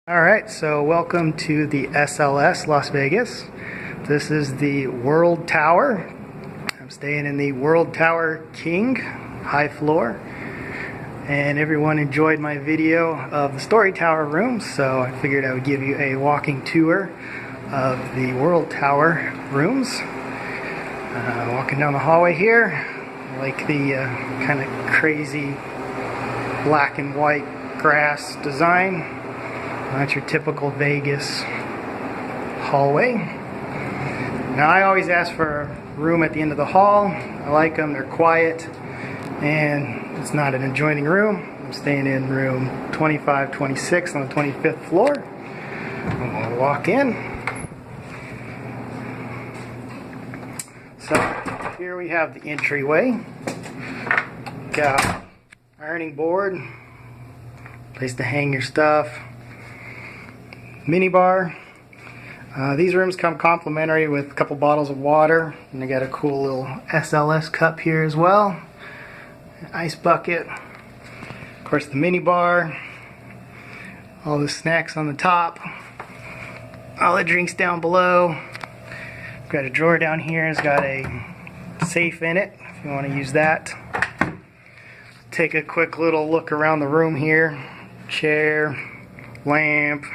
Alright, so welcome to the SLS Las Vegas. This is the World Tower. I'm staying in the World Tower King, high floor. And everyone enjoyed my video of the Story Tower rooms, so I figured I would give you a walking tour of the World Tower rooms. Walking down the hallway here, I like the kind of crazy black and white grass design. That's your typical Vegas hallway. Now I always ask for a room at the end of the hall. I like them, they're quiet, and it's not an adjoining room. I'm staying in room 2526 on the 25th floor. I'm we'll walk in. So here we have the entryway. Got ironing board, place to hang your stuff. Mini bar. These rooms come complimentary with a couple bottles of water, and they got a cool little SLS cup here as well. An ice bucket. Of course, the mini bar. All the snacks on the top. All the drinks down below. Got a drawer down here. It's got a safe in it if you want to use that. Take a quick little look around the room here. Chair, lamp.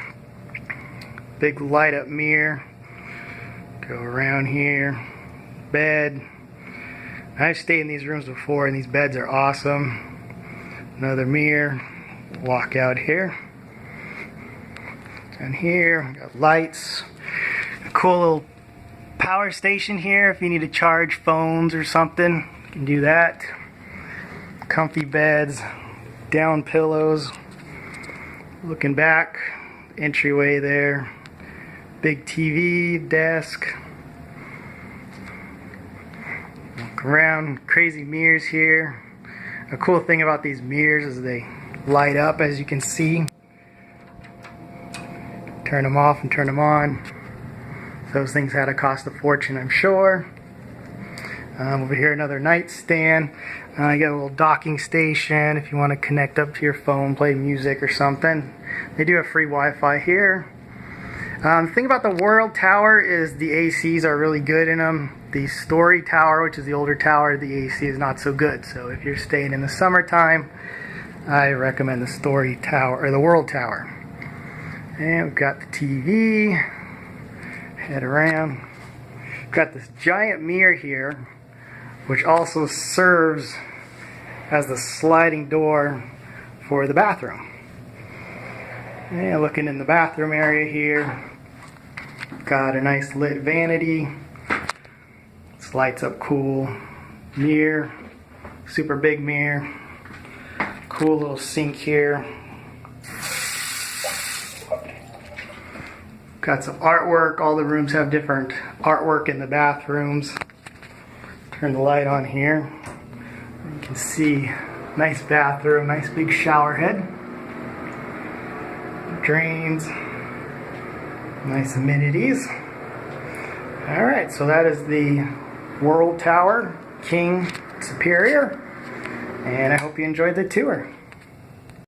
Big light up mirror. Go around here. Bed. I've stayed in these rooms before and these beds are awesome. Another mirror. Walk out here. Down here, got lights. A cool little power station here if you need to charge phones or something. You can do that. Comfy beds. Down pillows. Looking back. Entryway there. Big TV, desk. Look around, crazy mirrors here. A cool thing about these mirrors is they light up, as you can see. Turn them off and turn them on. Those things had to cost a fortune, I'm sure. Over here, another nightstand. You got a little docking station if you want to connect up to your phone, play music or something. They do have free Wi-Fi here. The thing about the World Tower is the ACs are really good in them. The Story Tower, which is the older tower, the AC is not so good. So if you're staying in the summertime, I recommend the Story Tower or the World Tower. And we've got the TV. Head around. We've got this giant mirror here, which also serves as the sliding door for the bathroom. And looking in the bathroom area here, got a nice lit vanity. This lights up cool. Mirror, super big mirror. Cool little sink here. Got some artwork. All the rooms have different artwork in the bathrooms. Turn the light on here. You can see nice bathroom, nice big shower head. Drains, nice amenities. Alright, so that is the World Tower King Superior, and I hope you enjoyed the tour.